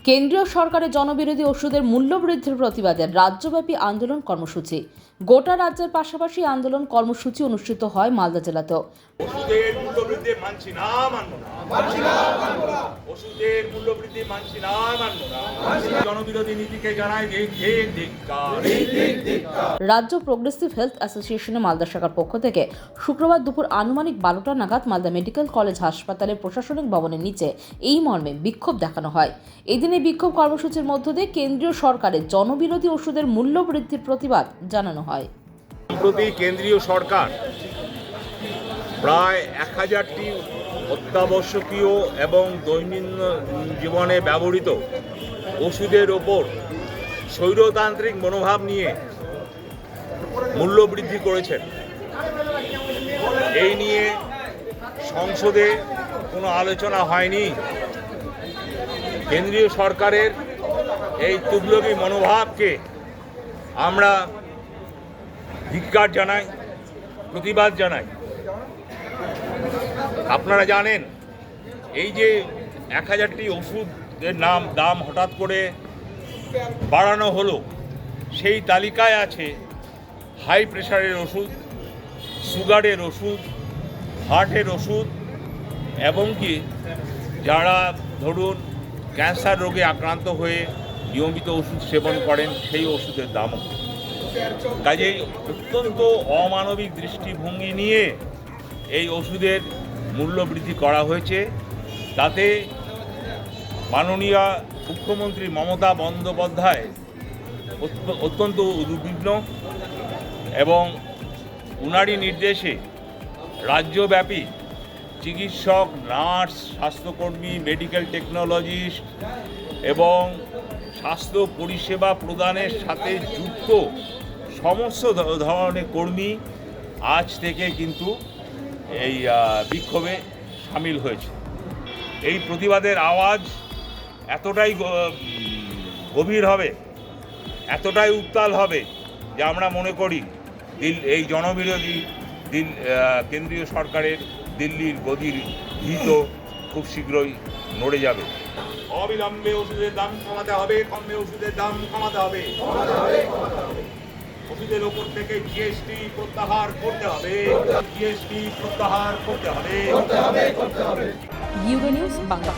কেন্দ্রীয় সরকারের জনবিরোধী ওষুধের মূল্য বৃদ্ধির প্রতিবাদে রাজ্যব্যাপী আন্দোলন কর্মসূচি। গোটা রাজ্যের পাশাপাশি আন্দোলন কর্মসূচি অনুষ্ঠিত হয় মালদা জেলাতেও। ওষুধের মূল্য বৃদ্ধি মানছি না, মানবো না। ওষুধের মূল্য বৃদ্ধি মানছি না, মানবো না। জনবিরোধী নীতিকে জানাই ধিক্কার। রাজ্য প্রোগ্রেসিভ হেলথ অ্যাসোসিয়েশনের মালদা শাখার পক্ষ থেকে শুক্রবার দুপুর আনুমানিক 12টা নাগাদ মালদা মেডিকেল কলেজ হাসপাতালের প্রশাসনিক ভবনের নিচে এই মর্মে বিক্ষোভ দেখানো হয়। এদিনে বিক্ষোভ কর্মসূচির মধ্য দিয়ে কেন্দ্রীয় সরকারের জনবিরোধী ওষুধের মূল্য বৃদ্ধির প্রতিবাদ জানানো হয়। সম্প্রতি কেন্দ্রীয় সরকার প্রায় 1000টি অত্যাবশ্যকীয় এবং দৈনন্দিন জীবনে ব্যবহৃত ওষুধের ওপর স্বৈরতান্ত্রিক মনোভাব নিয়ে মূল্য বৃদ্ধি করেছেন। এই নিয়ে সংসদে কোনো আলোচনা হয়নি। কেন্দ্রীয় সরকারের এই তুগলকি মনোভাবকে আমরা ধিক্কার জানাই, প্রতিবাদ জানাই। আপনারা জানেন, এই যে 1000টি ওষুধের দাম হঠাৎ করে বাড়ানো হলো, সেই তালিকায় আছে হাই প্রেশারের ওষুধ, সুগারের ওষুধ, হার্টের ওষুধ, এবং কি যারা ধরুন ক্যান্সার রোগে আক্রান্ত হয়ে নিয়মিত ওষুধ সেবন করেন সেই ওষুধের দামও। কাজেই অত্যন্ত অমানবিক দৃষ্টিভঙ্গি নিয়ে এই ওষুধের মূল্য বৃদ্ধি করা হয়েছে। তাতে মাননীয় মুখ্যমন্ত্রী মমতা বন্দ্যোপাধ্যায় অত্যন্ত উদ্বিগ্ন এবং উনারই নির্দেশে রাজ্যব্যাপী চিকিৎসক, নার্স, স্বাস্থ্যকর্মী, মেডিকেল টেকনোলজিস্ট এবং স্বাস্থ্য পরিষেবা প্রদানের সাথে যুক্ত সমস্ত ধরনের কর্মী আজ থেকে কিন্তু এই বিক্ষোভে সামিল হয়েছে। এই প্রতিবাদের আওয়াজ এতটাই গভীর হবে, এতটাই উত্তাল হবে যে আমরা মনে করি এই জনবিরোধী কেন্দ্রীয় সরকারের দিল্লির গদির ভিত খুব শীঘ্রই নড়ে যাবে। অবিলম্বে ওষুধের দাম কমাতে হবে, কমে ওষুধের দাম কমাতে হবে। ওষুধের ওপর থেকে জিএসটি প্রত্যাহার করতে হবে, জিএসটি প্রত্যাহার করতে হবে। Euro news Bangla.